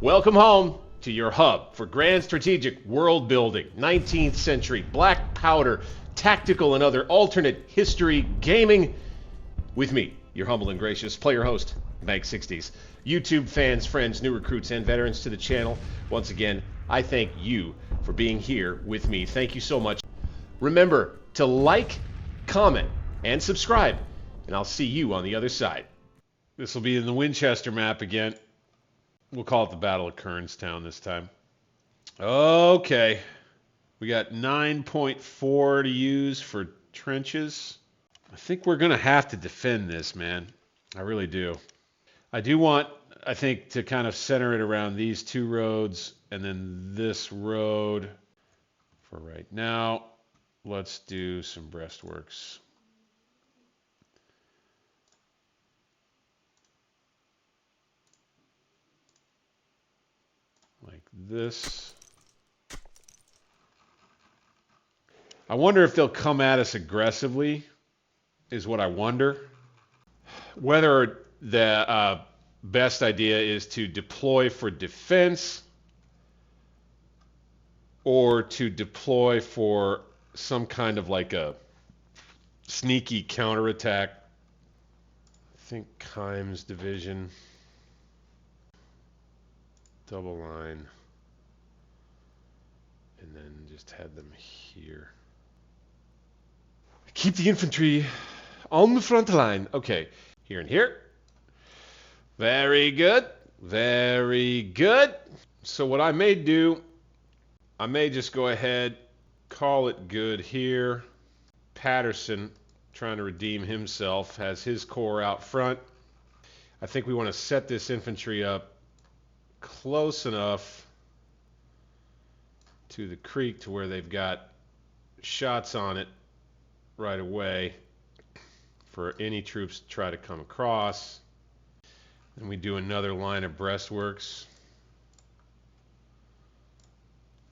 Welcome home to your hub for grand strategic world building, 19th century, black powder, tactical and other alternate history gaming with me, your humble and gracious player host, Bank 60s. YouTube fans, friends, new recruits, and veterans to the channel, once again, I thank you for being here with me. Thank you so much. Remember to like, comment, and subscribe, and I'll see you on the other side. This will be in the Winchester map again. We'll call it the Battle of Kernstown this time. Okay. We got 9.4 to use for trenches. I think we're going to have to defend this, man. I really do. I do want, I think, to kind of center it around these two roads and then this road. For right now, let's do some breastworks. Like this. I wonder if they'll come at us aggressively, is what I wonder. Whether the best idea is to deploy for defense or to deploy for some kind of like a sneaky counterattack. I think Kimes division. Double line. And then just had them here. Keep the infantry on the front line. Okay, here and here. Very good. Very good. So what I may do, I may just go ahead, call it good here. Patterson, trying to redeem himself, has his corps out front. I think we want to set this infantry up close enough to the creek to where they've got shots on it right away for any troops to try to come across. And we do another line of breastworks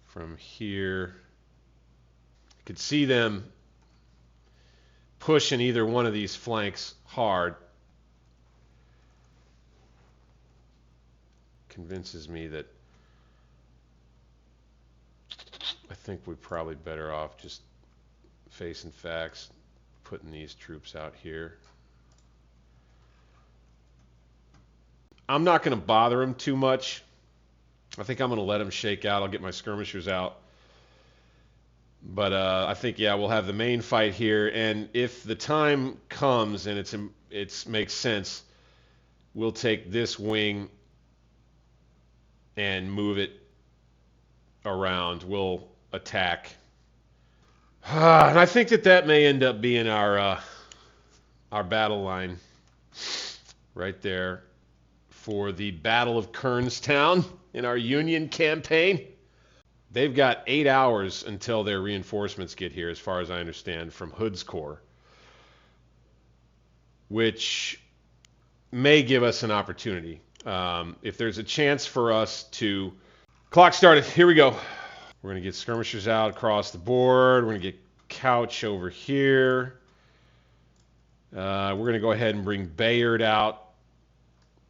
from here. You could see them pushing either one of these flanks hard. Convinces me that I think we're probably better off just facing facts, putting these troops out here. I'm not going to bother them too much. I think I'm going to let them shake out. I'll get my skirmishers out. But I think, yeah, we'll have the main fight here. And if the time comes and it makes sense, we'll take this wing and move it around. We'll attack. And I think that may end up being our battle line right there for the Battle of Kernstown in our Union campaign. They've got 8 hours until their reinforcements get here, as far as I understand, from Hood's Corps, which may give us an opportunity. If there's a chance for us to... Clock started. Here we go. We're going to get skirmishers out across the board. We're going to get Couch over here. We're going to go ahead and bring Bayard out.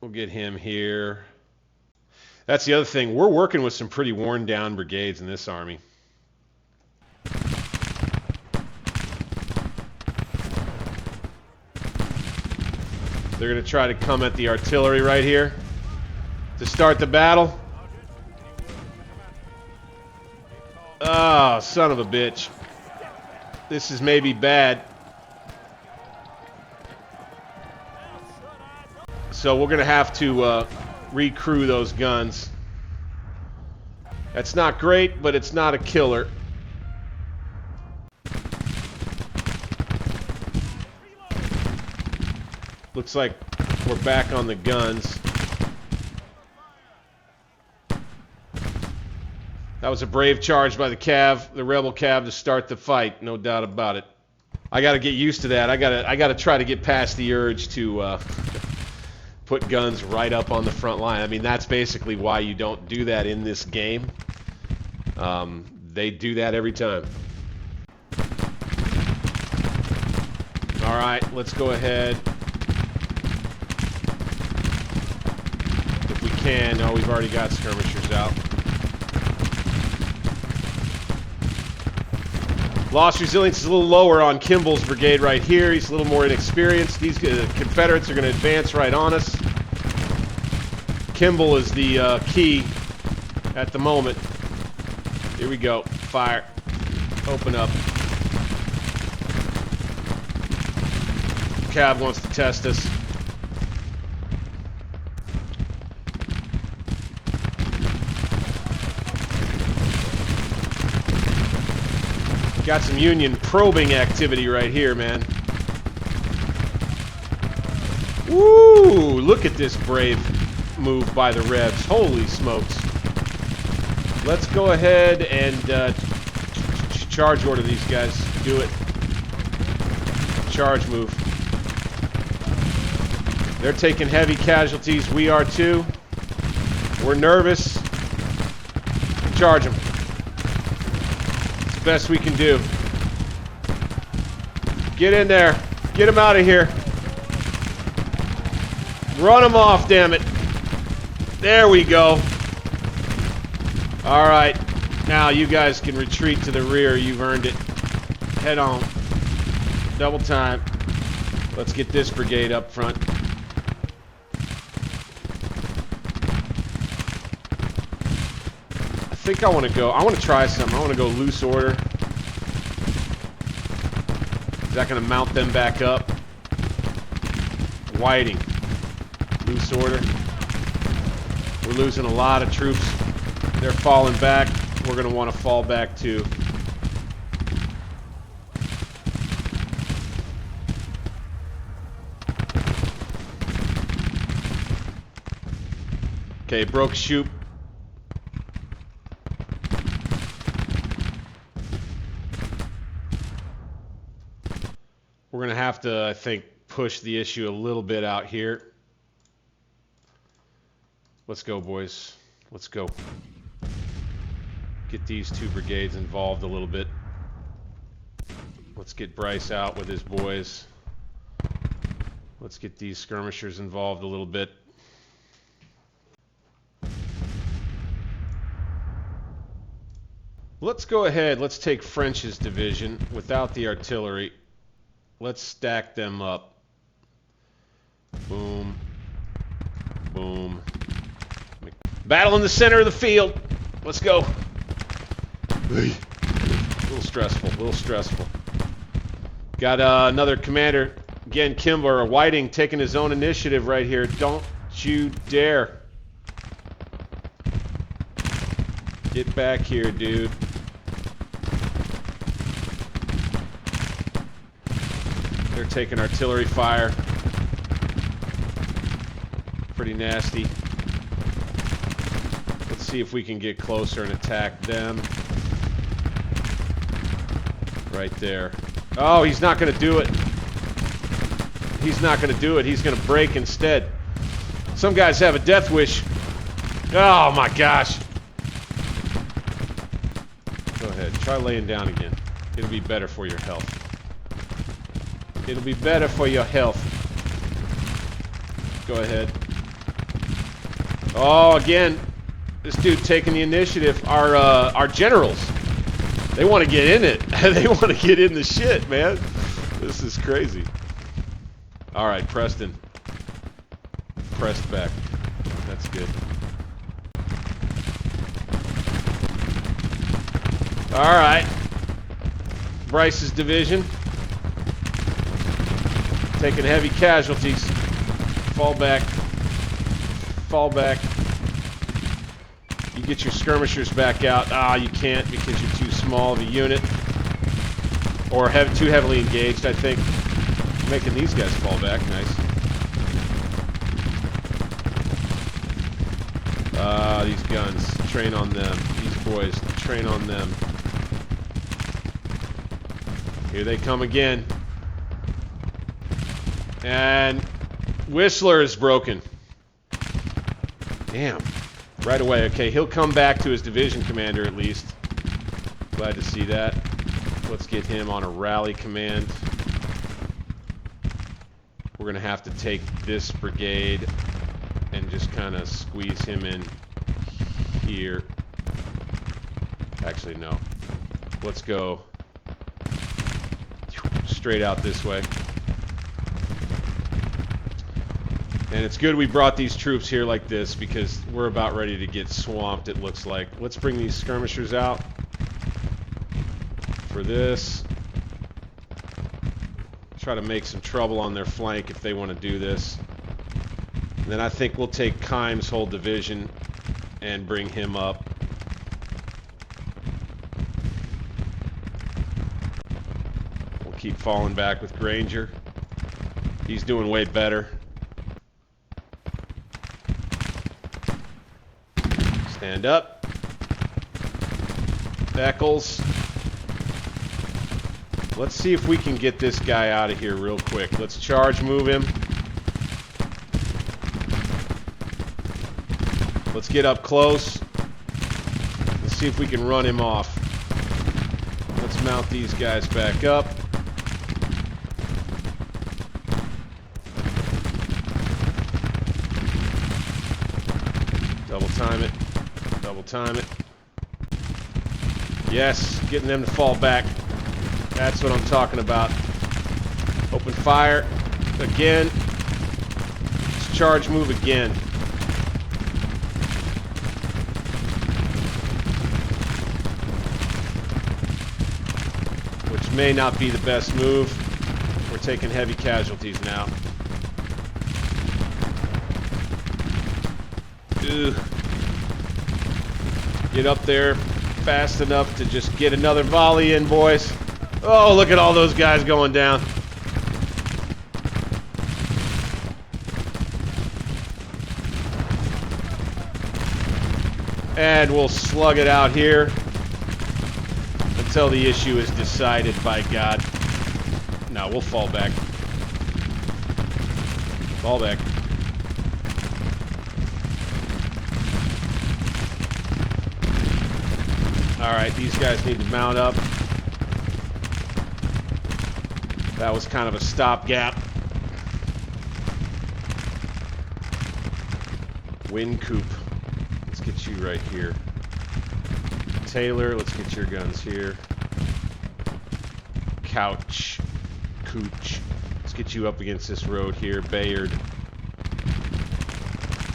We'll get him here. That's the other thing. We're working with some pretty worn down brigades in this army. They're going to try to come at the artillery right here to start the battle. Oh, son of a bitch. This is maybe bad. So we're going to have to recrew those guns. That's not great, but it's not a killer. Looks like we're back on the guns. That was a brave charge by the Cav, the rebel Cav, to start the fight, no doubt about it. I got to get used to that. I got to try to get past the urge to put guns right up on the front line. I mean, that's basically why you don't do that in this game. They do that every time. All right, let's go ahead. If we can. No, we've already got skirmishers out. Lost resilience is a little lower on Kimball's brigade right here. He's a little more inexperienced. These Confederates are going to advance right on us. Kimball is the key at the moment. Here we go. Fire. Open up. Cav wants to test us. Got some Union probing activity right here, man. Woo! Look at this brave move by the Rebs. Holy smokes. Let's go ahead and charge order these guys. Do it. Charge move. They're taking heavy casualties. We are too. We're nervous. Charge them. It's the best we can do. Get in there. Get them out of here. Run them off, damn it. There we go. All right. Now you guys can retreat to the rear. You've earned it. Head on. Double time. Let's get this brigade up front. I think I want to try something. I want to go loose order. Is that going to mount them back up? Whiting. Loose order. We're losing a lot of troops. They're falling back. We're going to want to fall back too. Okay, broke shoot. We're going to have to, I think, push the issue a little bit out here. Let's go, boys. Let's go. Get these two brigades involved a little bit. Let's get Bryce out with his boys. Let's get these skirmishers involved a little bit. Let's go ahead. Let's take French's division without the artillery. Let's stack them up. Boom. Boom. Battle in the center of the field. Let's go. A little stressful. A little stressful. Got another commander. Again, Kimber, Whiting taking his own initiative right here. Don't you dare. Get back here, dude. They're taking artillery fire. Pretty nasty. Let's see if we can get closer and attack them. Right there. Oh, he's not going to do it. He's not going to do it. He's going to break instead. Some guys have a death wish. Oh my gosh. Go ahead. Try laying down again. It'll be better for your health. It'll be better for your health. Go ahead. Oh, again. This dude taking the initiative. Our generals. They want to get in it. They want to get in the shit, man. This is crazy. All right, Preston. Pressed back. That's good. All right. Bryce's division. Taking heavy casualties. Fall back. Fall back. You get your skirmishers back out. Ah, you can't because you're too small of a unit. Or too heavily engaged, I think. Making these guys fall back. Nice. These guns. Train on them. These boys. Train on them. Here they come again. And Whistler is broken. Damn. Right away. Okay, he'll come back to his division commander at least. Glad to see that. Let's get him on a rally command. We're going to have to take this brigade and and just kind of squeeze him in here. Actually, no. Let's go straight out this way. And it's good we brought these troops here like this because we're about ready to get swamped, it looks like. Let's bring these skirmishers out for this. Try to make some trouble on their flank if they want to do this. And then I think we'll take Kimes' whole division and bring him up. We'll keep falling back with Granger. He's doing way better. Stand up. Beckles. Let's see if we can get this guy out of here real quick. Let's charge move him. Let's get up close. Let's see if we can run him off. Let's mount these guys back up. Double time it. Double time it. Yes, getting them to fall back. That's what I'm talking about. Open fire again. Let's charge move again. Which may not be the best move. We're taking heavy casualties now. Ugh. Get up there fast enough to just get another volley in, boys. Oh, look at all those guys going down. And we'll slug it out here until the issue is decided by God. No, we'll fall back. Fall back. Alright, these guys need to mount up. That was kind of a stopgap. Wind Coop. Let's get you right here. Taylor, let's get your guns here. Couch. Cooch. Let's get you up against this road here. Bayard.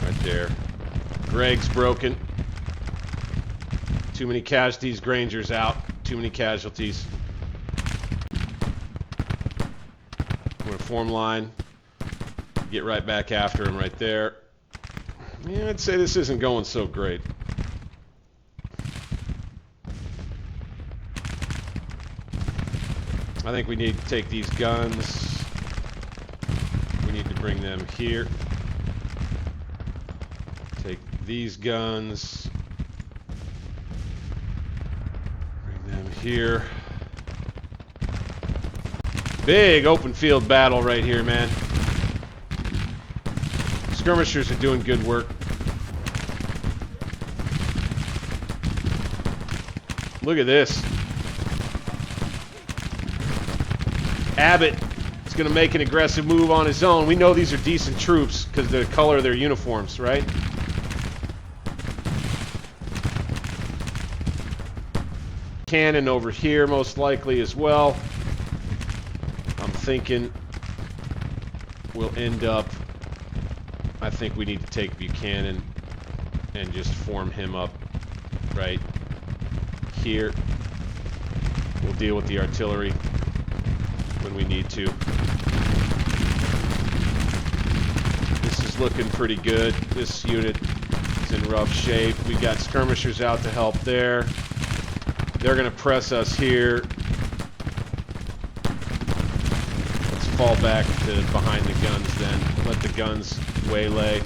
Right there. Greg's broken. Too many casualties. Granger's out. Too many casualties. I'm going to form line. Get right back after him right there. Yeah, I'd say this isn't going so great. I think we need to take these guns. We need to bring them here. Take these guns. Bring them here. Big open field battle right here, man. Skirmishers are doing good work. Look at this. Abbott is going to make an aggressive move on his own. We know these are decent troops because of the color of their uniforms, right? Cannon over here most likely as well. I'm thinking we'll end up... I think we need to take Buchanan and just form him up right here. We'll deal with the artillery when we need to. This is looking pretty good. This unit is in rough shape. We got skirmishers out to help there. They're going to press us here. Let's fall back to behind the guns then. Let the guns waylay.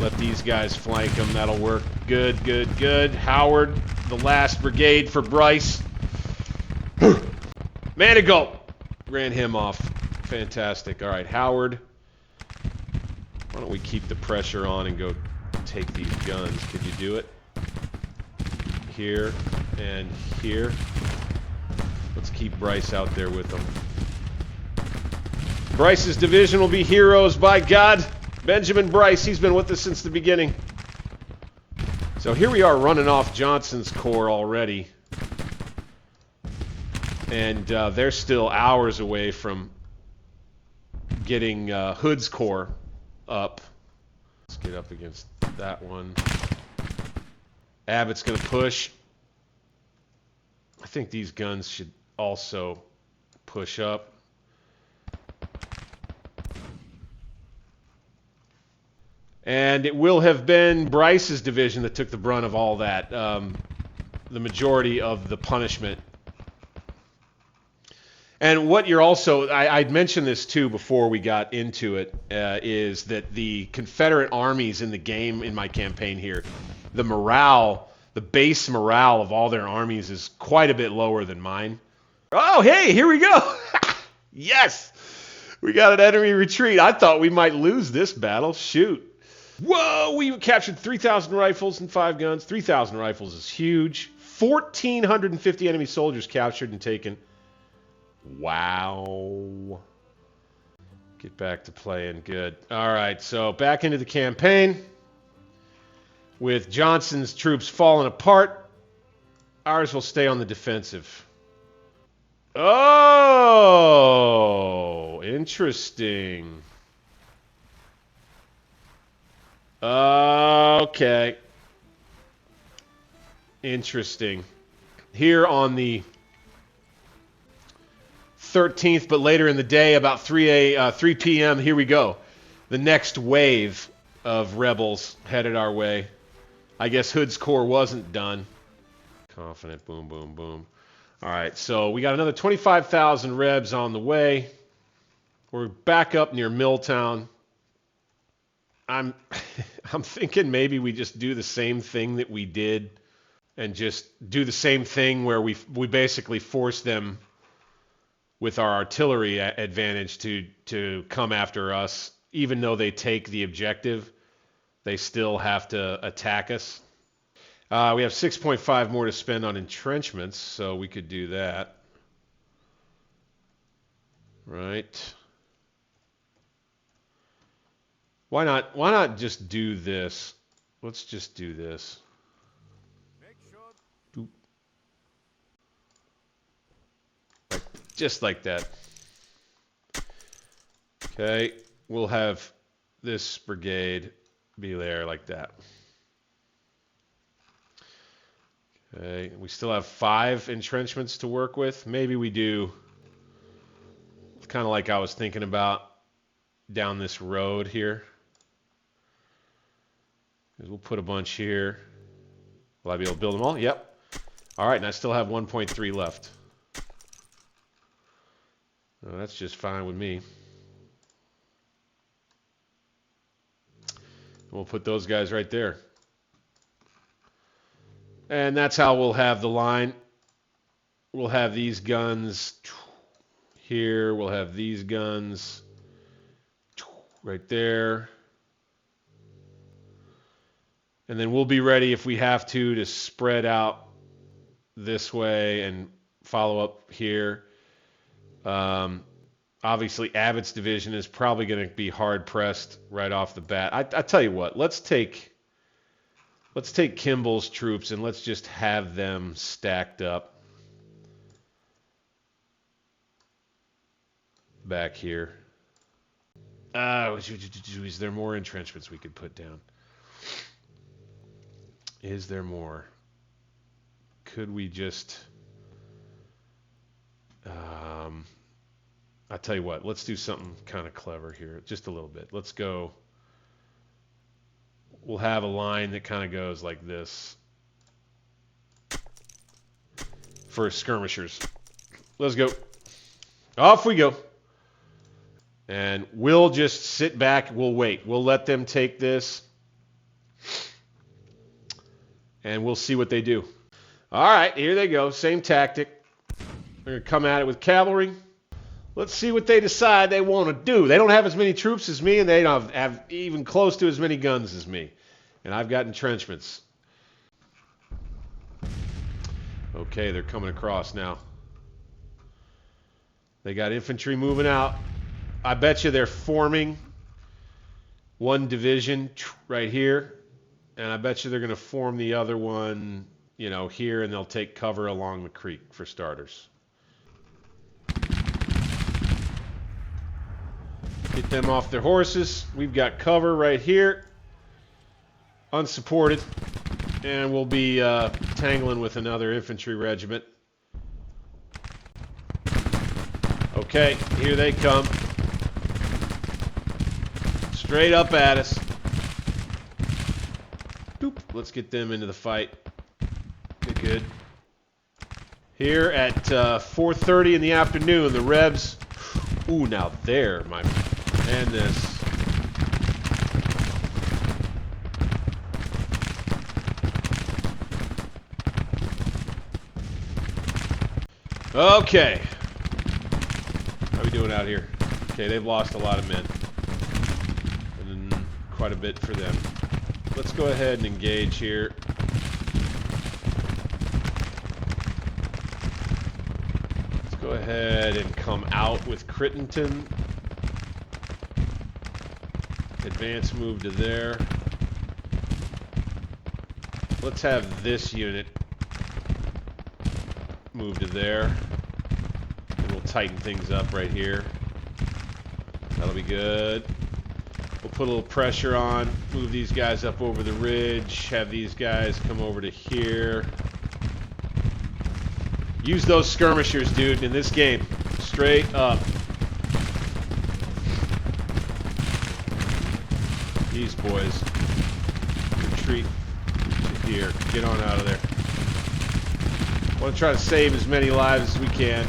Let these guys flank them. That'll work. Good, good, good. Howard, the last brigade for Bryce. Manigault ran him off. Fantastic. All right, Howard. Why don't we keep the pressure on and go take these guns? Could you do it? Here and here. Let's keep Bryce out there with them. Bryce's division will be heroes, by God. Benjamin Bryce, he's been with us since the beginning. So here we are running off Johnston's Corps already. And they're still hours away from getting Hood's Corps up. Let's get up against that one. Abbott's going to push. I think these guns should also push up. And it will have been Bryce's division that took the brunt of all that. The majority of the punishment. And what you're also, I'd mentioned this too before we got into it, is that the Confederate armies in the game in my campaign here, the morale, the base morale of all their armies is quite a bit lower than mine. Oh, hey, here we go. Yes, we got an enemy retreat. I thought we might lose this battle. Shoot. Whoa, we captured 3,000 rifles and 5 guns. 3,000 rifles is huge. 1,450 enemy soldiers captured and taken. Wow. Get back to playing good. All right, so back into the campaign. With Johnson's troops falling apart, ours will stay on the defensive. Oh, interesting. Okay. Interesting. Here on the 13th, but later in the day, about 3 p.m., here we go. The next wave of rebels headed our way. I guess Hood's Corps wasn't done. Confident, boom, boom, boom. All right, so we got another 25,000 rebs on the way. We're back up near Milltown. I'm thinking maybe we just do the same thing that we did and just do the same thing where we basically force them with our artillery advantage to come after us. Even though they take the objective, they still have to attack us. We have 6.5 more to spend on entrenchments, so we could do that. Right. Why not just do this? Let's just do this. Boop. Just like that. Okay, we'll have this brigade be there like that. Okay, we still have 5 entrenchments to work with. Maybe we do, kind of like I was thinking about, down this road here. We'll put a bunch here. Will I be able to build them all? Yep. All right, and I still have 1.3 left. Oh, that's just fine with me. We'll put those guys right there. And that's how we'll have the line. We'll have these guns here. We'll have these guns right there. And then we'll be ready if we have to spread out this way and follow up here. Obviously, Abbott's division is probably going to be hard pressed right off the bat. I tell you what, let's take Kimball's troops and let's just have them stacked up back here. Is there more entrenchments we could put down? Is there more? Could we just... I'll tell you what, let's do something kind of clever here, just a little bit. Let's go... We'll have a line that kind of goes like this for skirmishers. Let's go. Off we go. And we'll just sit back. We'll wait. We'll let them take this. And we'll see what they do. All right, here they go. Same tactic. They're going to come at it with cavalry. Let's see what they decide they want to do. They don't have as many troops as me, and they don't have even close to as many guns as me. And I've got entrenchments. Okay, they're coming across now. They got infantry moving out. I bet you they're forming one division right here, and I bet you they're going to form the other one, you know, here, and they'll take cover along the creek for starters. Get them off their horses. We've got cover right here, unsupported, and we'll be tangling with another infantry regiment. Okay, here they come. Straight up at us. Boop. Let's get them into the fight. Good, good. Here at 4:30 in the afternoon, the Rebs. Ooh, now there, my and this. Okay. How we doing out here? Okay, they've lost a lot of men. And then quite a bit for them. Let's go ahead and engage here. Let's go ahead and come out with Crittenton. Advance move to there. Let's have this unit move to there. And we'll tighten things up right here. That'll be good. We'll put a little pressure on, move these guys up over the ridge, have these guys come over to here. Use those skirmishers, dude, in this game. Straight up. These boys. Retreat to here. Get on out of there. I want to try to save as many lives as we can.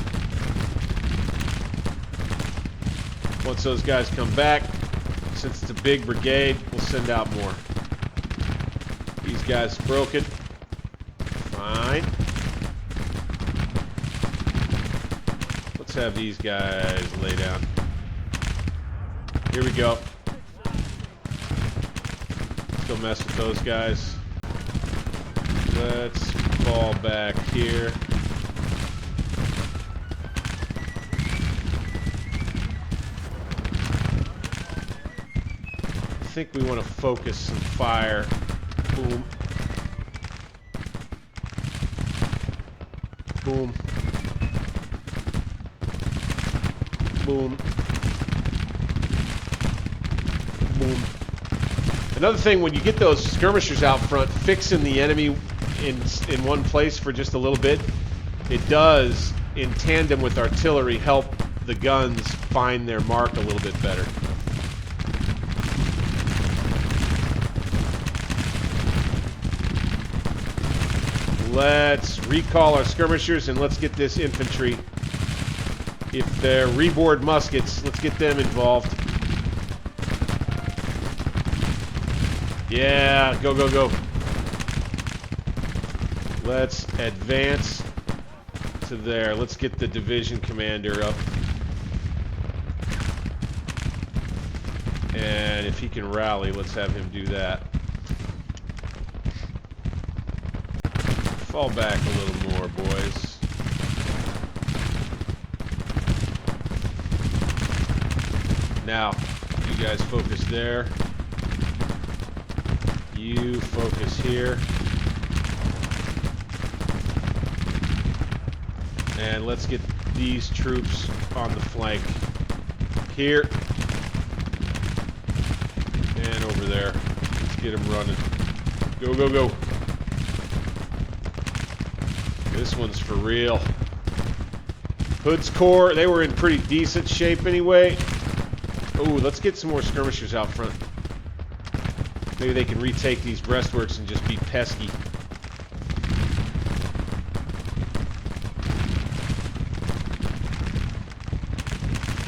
Once those guys come back, since it's a big brigade, we'll send out more. These guys broken. Fine. Let's have these guys lay down. Here we go. Let's go mess with those guys. Let's fall back here. I think we want to focus some fire. Boom. Boom. Boom. Boom. Another thing, when you get those skirmishers out front, fixing the enemy in one place for just a little bit, it does, in tandem with artillery, help the guns find their mark a little bit better. Let's recall our skirmishers and let's get this infantry. If they're reboard muskets, let's get them involved. Yeah, go, go, go. Let's advance to there. Let's get the division commander up. And if he can rally, let's have him do that. Fall back a little more, boys. Now, you guys focus there. You focus here. And let's get these troops on the flank. Here. And over there. Let's get them running. Go, go, go. This one's for real. Hood's Corps, they were in pretty decent shape anyway. Ooh, let's get some more skirmishers out front. Maybe they can retake these breastworks and just be pesky.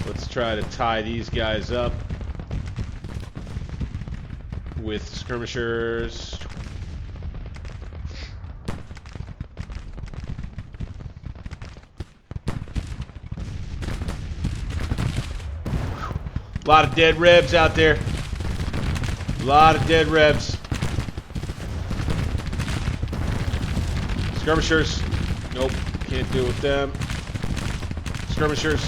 Let's try to tie these guys up with skirmishers. A lot of dead Rebs out there. A lot of dead Rebs. Skirmishers. Nope, can't deal with them. Skirmishers.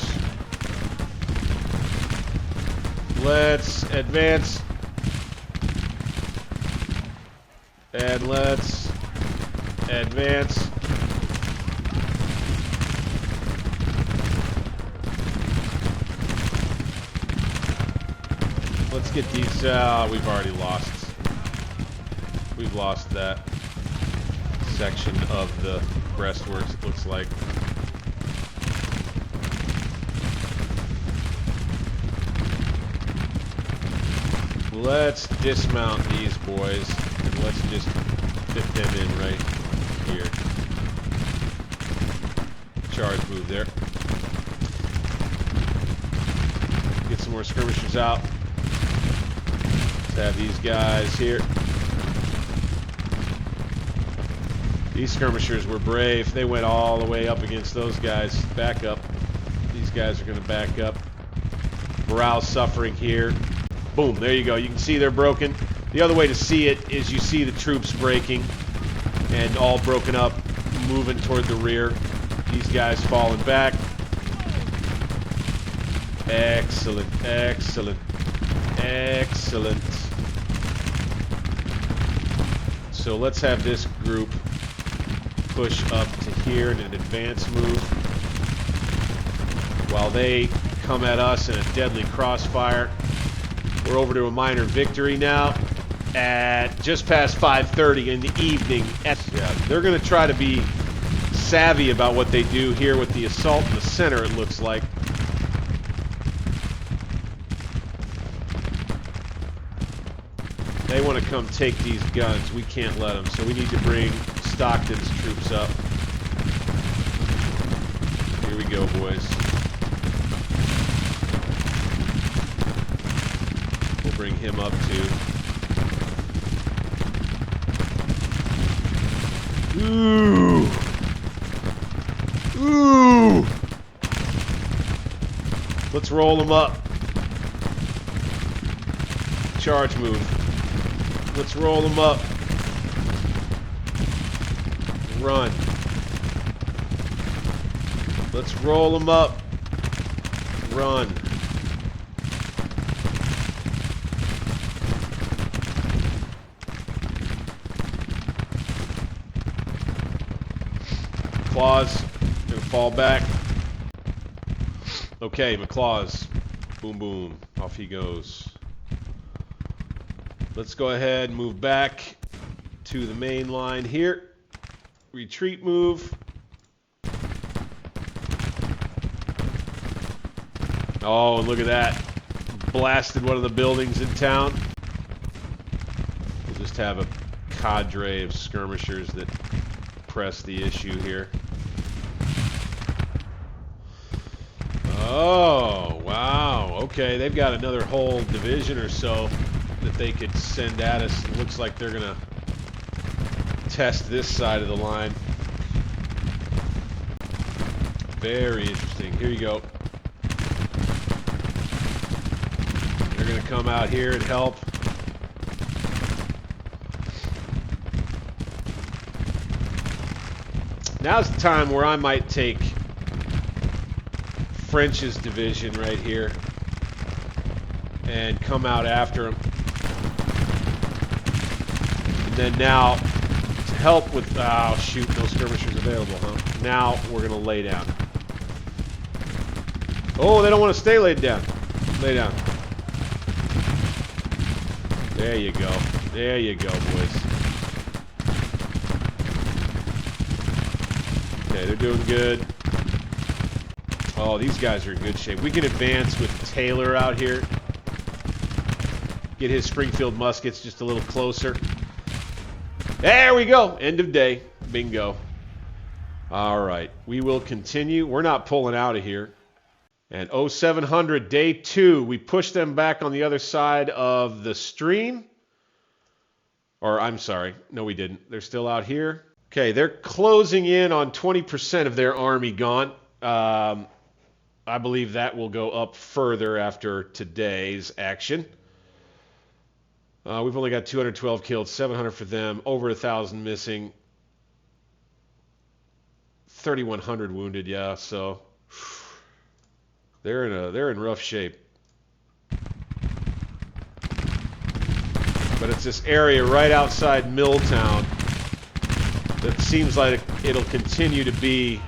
Let's advance. And let's advance. Let's get these. We've already lost. We've lost that section of the breastworks, it looks like. Let's dismount these boys and let's just fit them in right here. Charge move there. Get some more skirmishers out. Let's have these guys here. These skirmishers were brave. They went all the way up against those guys. Back up. These guys are going to back up. Morale suffering here. Boom, there you go. You can see they're broken. The other way to see it is you see the troops breaking and all broken up, moving toward the rear. These guys falling back. Excellent, excellent, excellent. So let's have this group push up to here in an advance move while they come at us in a deadly crossfire. We're over to a minor victory now at just past 5:30 in the evening. They're going to try to be savvy about what they do here with the assault in the center, it looks like. They want to come take these guns. We can't let them, so we need to bring Stockton's troops up. Here we go, boys. We'll bring him up too. Ooh! Ooh! Let's roll them up. Charge move. Let's roll them up. Run. Let's roll them up. Run. McClaws gonna fall back. Okay, McClaws. Boom, boom. Off he goes. Let's go ahead and move back to the main line here. Retreat move. Oh, and look at that. Blasted one of the buildings in town. We'll just have a cadre of skirmishers that press the issue here. Oh, wow. Okay, they've got another whole division or so that they could send at us. It looks like they're going to test this side of the line. Very interesting. Here you go. They're going to come out here and help. Now's the time where I might take French's division right here and come out after him. And then now, to help with... Oh, shoot, no skirmishers available, huh? Now we're going to lay down. Oh, they don't want to stay laid down. Lay down. There you go. There you go, boys. Okay, they're doing good. Oh, these guys are in good shape. We can advance with Taylor out here. Get his Springfield muskets just a little closer. There we go. End of day. Bingo. All right. We will continue. We're not pulling out of here. And 0700, day 2. We pushed them back on the other side of the stream. Or, I'm sorry. No, we didn't. They're still out here. Okay, they're closing in on 20% of their army gone. I believe that will go up further after today's action. We've only got 212 killed, 700 for them, over 1,000 missing, 3,100 wounded. Yeah, so they're in rough shape. But it's this area right outside Milltown that seems like it'll continue to be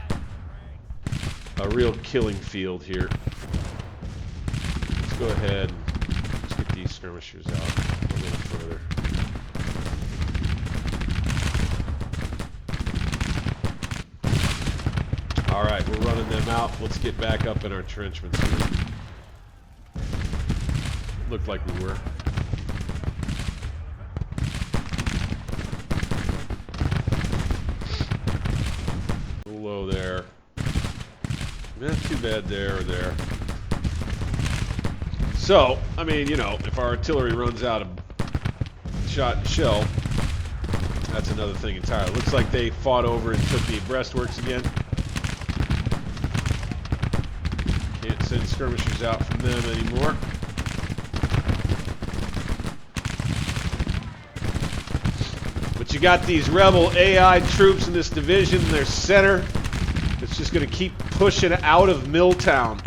a real killing field here. Let's go ahead and let's get these skirmishers out a little further. Alright, we're running them out. Let's get back up in our entrenchments here. Looked like we were. A little low there. Not too bad there or there. So, I mean, you know, if our artillery runs out of shot and shell, that's another thing entirely. Looks like they fought over and took the breastworks again. Can't send skirmishers out from them anymore. But you got these rebel AI troops in this division in their center. It's just going to keep pushing out of Milltown.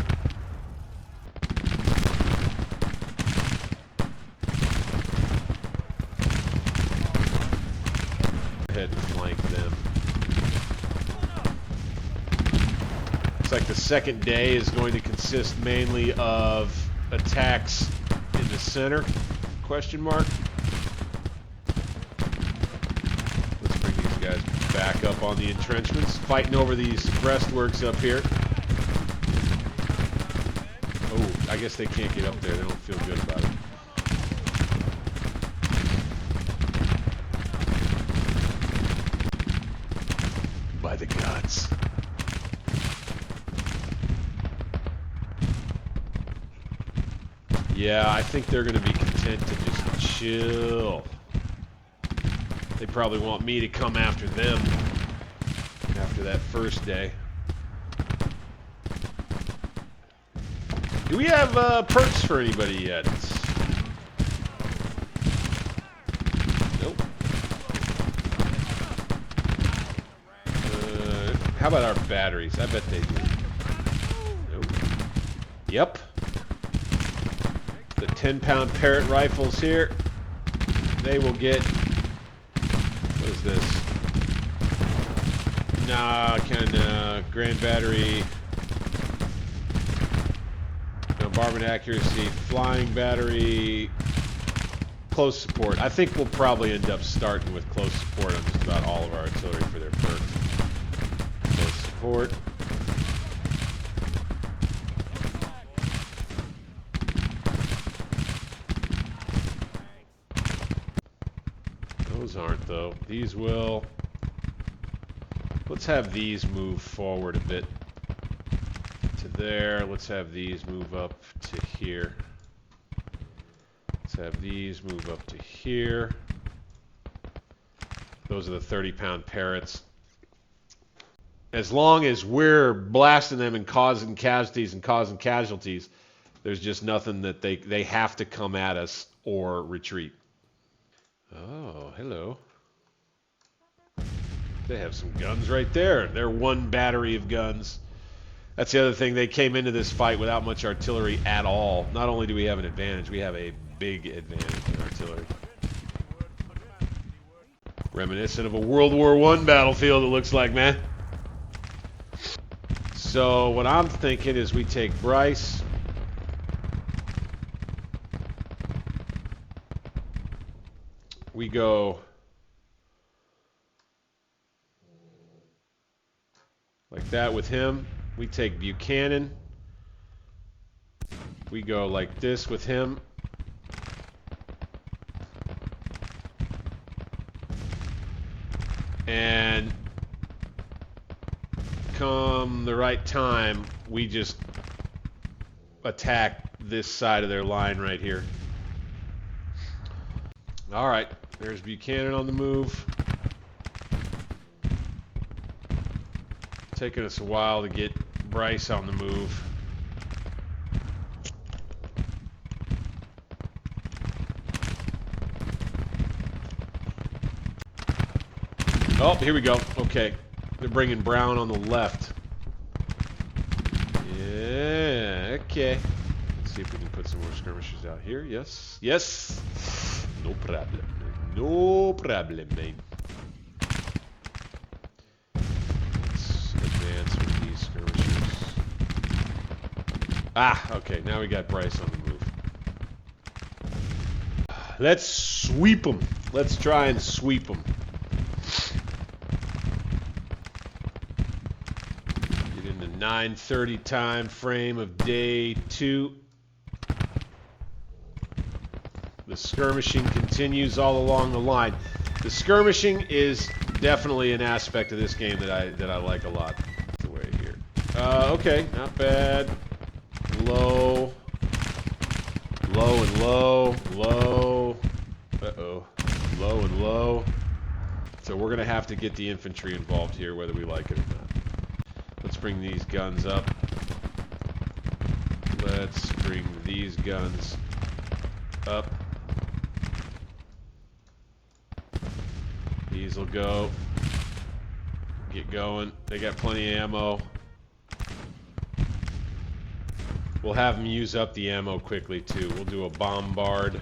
Go ahead and flank them. Looks like the second day is going to consist mainly of attacks in the center? Question mark. Let's bring these guys back up on the entrenchments, fighting over these breastworks up here. Oh, I guess they can't get up there. They don't feel good about it. By the gods. Yeah, I think they're going to be content to just chill. They probably want me to come after them after that first day. Do we have perks for anybody yet? Nope. How about our batteries? I bet they do. Nope. Yep. The 10-pound Parrot rifles here. They will get... What is this? Nah, Grand Battery... Bombardment accuracy, flying battery, close support. I think we'll probably end up starting with close support on just about all of our artillery for their perks. Close support. Those aren't, though. These will. Let's have these move forward a bit. To there. Let's have these move up to here. Let's have these move up to here. Those are the 30-pound Parrots. As long as we're blasting them and causing casualties and causing casualties, there's just nothing that they have to come at us or retreat. Oh, hello. They have some guns right there. They're one battery of guns. That's the other thing. They came into this fight without much artillery at all. Not only do we have an advantage, we have a big advantage in artillery. Reminiscent of a World War I battlefield, it looks like, man. So what I'm thinking is we take Bryce. We go like that with him. We take Buchanan. We go like this with him. And come the right time, we just attack this side of their line right here. All right, there's Buchanan on the move. Taking us a while to get Bryce on the move. Oh, here we go. Okay. They're bringing Brown on the left. Yeah, okay. Let's see if we can put some more skirmishers out here. Yes. Yes. No problem. No problem, man. Let's advance with these skirmishers. Ah, okay. Now we got Bryce on the move. Let's sweep them. Let's try and sweep them. Get in the 9:30 time frame of day 2. The skirmishing continues all along the line. The skirmishing is definitely an aspect of this game that I like a lot. The way here. Okay, not bad. Low. Low and low. Low. Uh-oh. Low and low. So we're gonna have to get the infantry involved here, whether we like it or not. Let's bring these guns up. Let's bring these guns up. These will go. Get going. They got plenty of ammo. We'll have them use up the ammo quickly too. We'll do a bombard.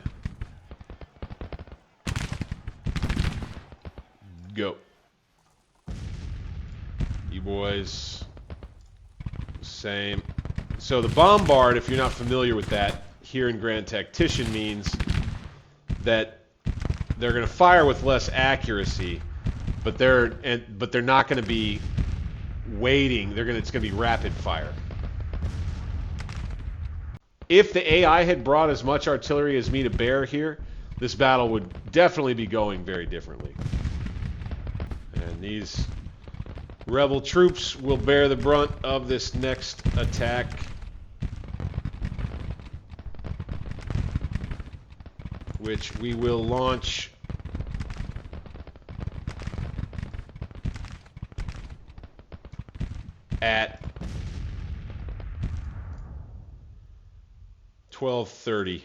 Go. You boys. Same. So the bombard, if you're not familiar with that, here in Grand Tactician means that they're going to fire with less accuracy, but they're not going to be waiting. It's going to be rapid fire. If the AI had brought as much artillery as me to bear here, this battle would definitely be going very differently. And these rebel troops will bear the brunt of this next attack. Which we will launch at 12:30.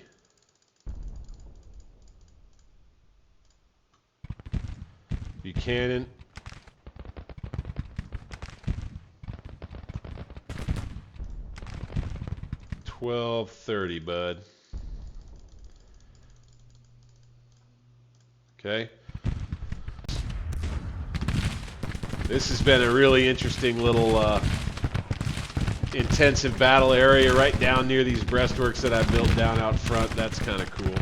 Buchanan. $12:30, bud. Okay. This has been a really interesting little intensive battle area right down near these breastworks that I built down out front. That's kind of cool.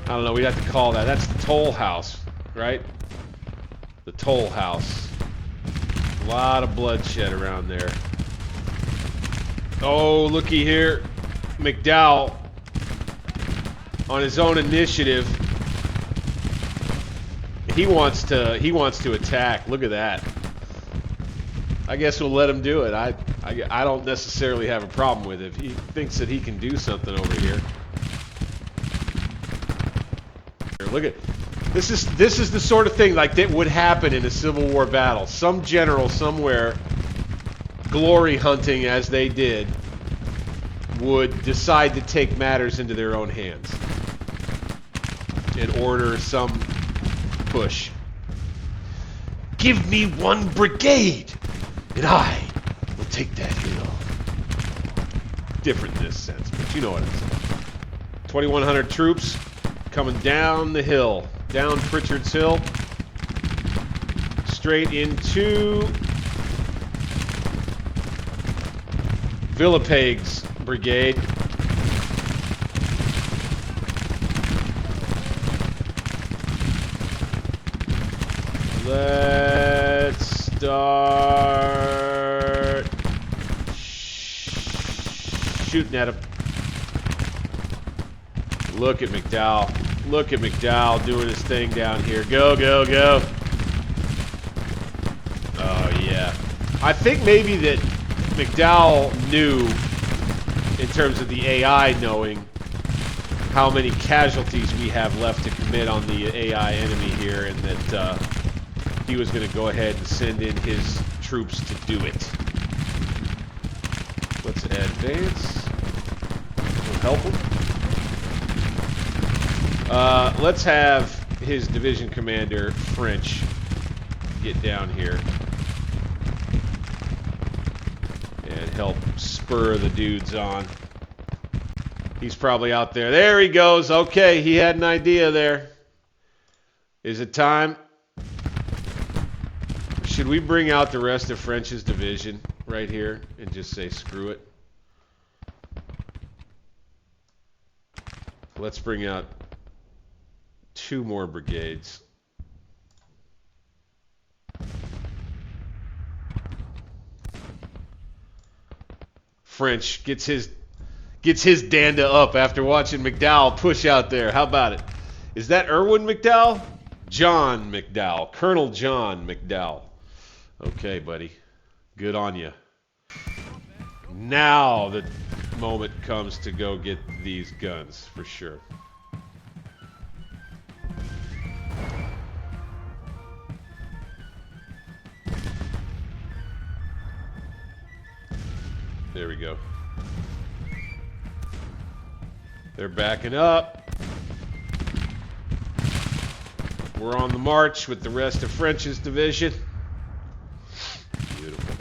I don't know, we'd have to call that. That's the toll house, right? The toll house. A lot of bloodshed around there. Oh, looky here. McDowell, on his own initiative, he wants to attack. Look at that. I guess we'll let him do it. I don't necessarily have a problem with it. If he thinks that he can do something over here. Look at this is the sort of thing like that would happen in a Civil War battle. Some general somewhere, glory hunting as they did, would decide to take matters into their own hands and order some push. Give me one brigade, and I will take that hill. Different in this sense, but you know what I'm saying. 2,100 troops coming down the hill, down Pritchard's Hill, straight into Villapeg's brigade. Let's start shooting at him. Look at McDowell. Look at McDowell doing his thing down here. Go, go, go. Oh, yeah. I think maybe that McDowell knew, in terms of the AI knowing, how many casualties we have left to commit on the AI enemy here, and that he was going to go ahead and send in his troops to do it. Let's advance. We'll help him. Let's have his division commander, French, get down here and help spur the dudes on. He's probably out there. There he goes. Okay, he had an idea there. Is it time? Should we bring out the rest of French's division right here and just say screw it? Let's bring out 2 more brigades. French gets his danda up after watching McDowell push out there. How about it? Is that Irwin McDowell? John McDowell. Colonel John McDowell. Okay, buddy. Good on you. Now the moment comes to go get these guns, for sure. There we go. They're backing up. We're on the march with the rest of French's division. Beautiful.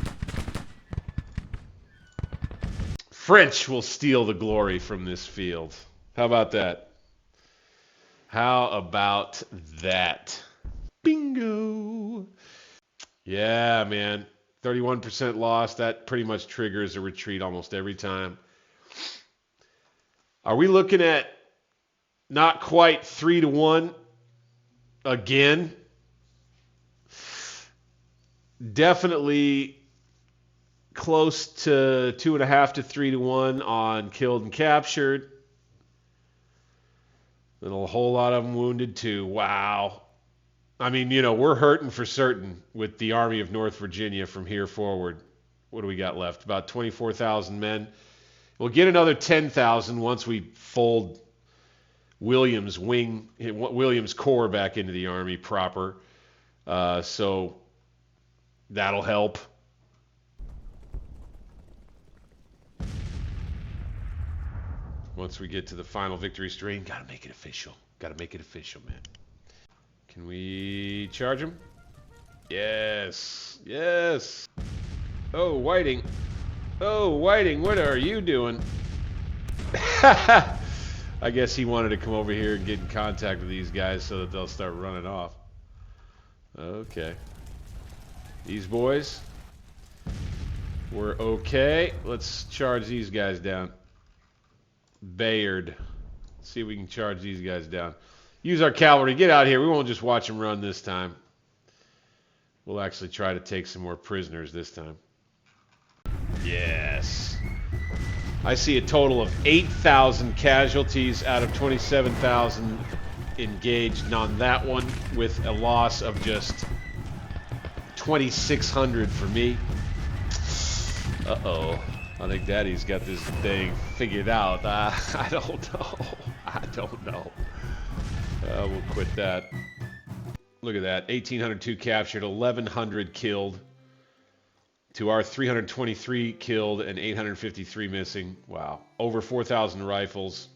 French will steal the glory from this field. How about that? How about that? Bingo! Yeah, man. 31% loss. That pretty much triggers a retreat almost every time. Are we looking at not quite 3-1 again? Definitely close to 2.5 to 3-1 on killed and captured. And a whole lot of them wounded too. Wow. I mean, you know, we're hurting for certain with the Army of North Virginia from here forward. What do we got left? About 24,000 men. We'll get another 10,000 once we fold Williams' Corps back into the Army proper. So that'll help. Once we get to the final victory stream, gotta make it official. Gotta make it official, man. Can we charge him? Yes. Yes. Oh, Whiting. Oh, Whiting, what are you doing? I guess he wanted to come over here and get in contact with these guys so that they'll start running off. Okay. These boys were okay. Let's charge these guys down. Bayard. See if we can charge these guys down. Use our cavalry. Get out here. We won't just watch them run this time. We'll actually try to take some more prisoners this time. Yes. I see a total of 8,000 casualties out of 27,000 engaged on that one, with a loss of just 2,600 for me. Uh-oh. I think Daddy's got this thing figured out. I don't know. I don't know. We'll quit that. Look at that. 1,802 captured, 1,100 killed. To our 323 killed and 853 missing. Wow. Over 4,000 rifles.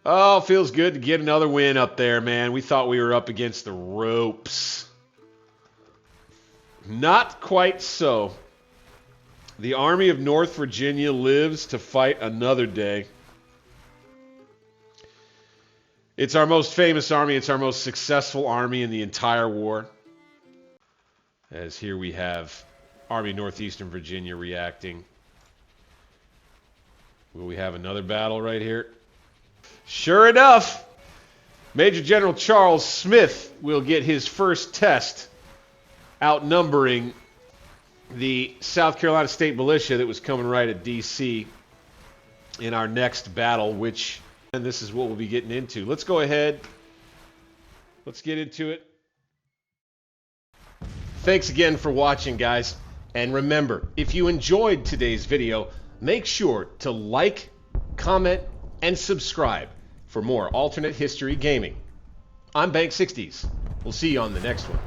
Oh, feels good to get another win up there, man. We thought we were up against the ropes. Not quite so. The Army of North Virginia lives to fight another day. It's our most famous army. It's our most successful army in the entire war. As here we have Army Northeastern Virginia reacting. Will we have another battle right here? Sure enough, Major General Charles Smith will get his first test, outnumbering the South Carolina State Militia that was coming right at D.C. in our next battle, which, and this is what we'll be getting into. Let's go ahead. Let's get into it. Thanks again for watching, guys. And remember, if you enjoyed today's video, make sure to like, comment, and subscribe for more alternate history gaming. I'm Bank 60s. We'll see you on the next one.